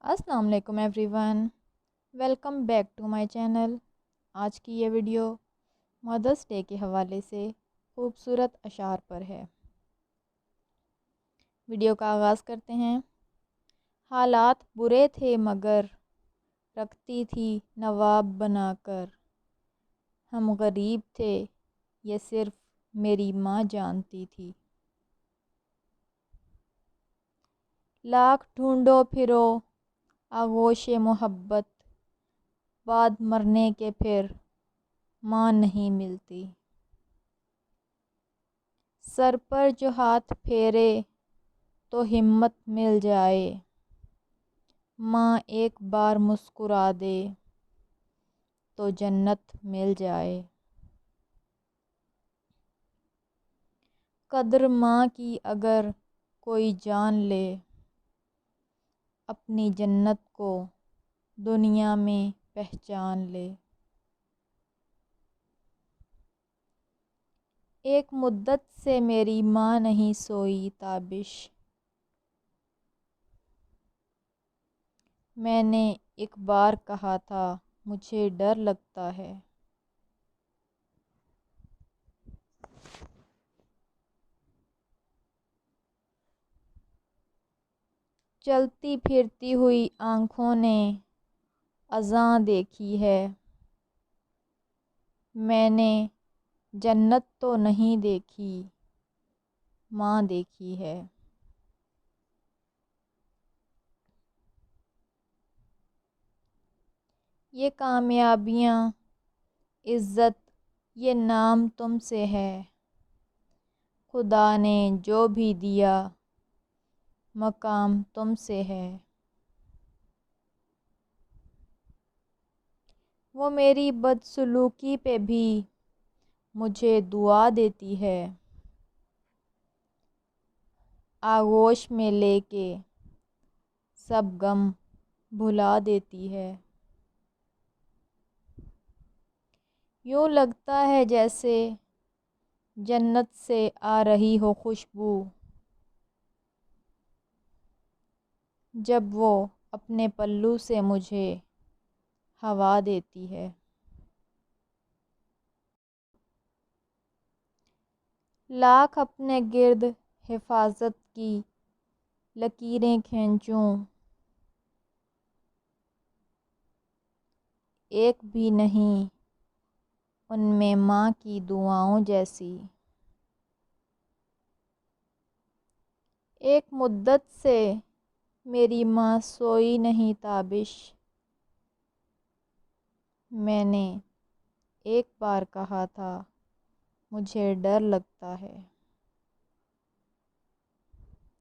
السلام علیکم everyone, welcome back to my channel. آج کی یہ ویڈیو مدرس ڈے کے حوالے سے خوبصورت اشعار پر ہے۔ ویڈیو کا آغاز کرتے ہیں۔ حالات برے تھے مگر رکھتی تھی نواب بنا کر، ہم غریب تھے یہ صرف میری ماں جانتی تھی۔ لاکھ ڈھونڈو پھرو آغوش محبت، بعد مرنے کے پھر ماں نہیں ملتی۔ سر پر جو ہاتھ پھیرے تو ہمت مل جائے، ماں ایک بار مسکرا دے تو جنت مل جائے۔ قدر ماں کی اگر کوئی جان لے، اپنی جنت کو دنیا میں پہچان لے۔ ایک مدت سے میری ماں نہیں سوئی تابش، میں نے ایک بار کہا تھا مجھے ڈر لگتا ہے۔ چلتی پھرتی ہوئی آنکھوں نے اذاں دیکھی ہے، میں نے جنت تو نہیں دیکھی ماں دیکھی ہے۔ یہ کامیابیاں عزت یہ نام تم سے ہے، خدا نے جو بھی دیا مقام تم سے ہے۔ وہ میری بدسلوکی پہ بھی مجھے دعا دیتی ہے، آغوش میں لے کے سب غم بھلا دیتی ہے۔ یوں لگتا ہے جیسے جنت سے آ رہی ہو خوشبو، جب وہ اپنے پلو سے مجھے ہوا دیتی ہے۔ لاکھ اپنے گرد حفاظت کی لکیریں کھینچوں، ایک بھی نہیں ان میں ماں کی دعاؤں جیسی۔ ایک مدت سے میری ماں سوئی نہیں تابش، میں نے ایک بار کہا تھا مجھے ڈر لگتا ہے۔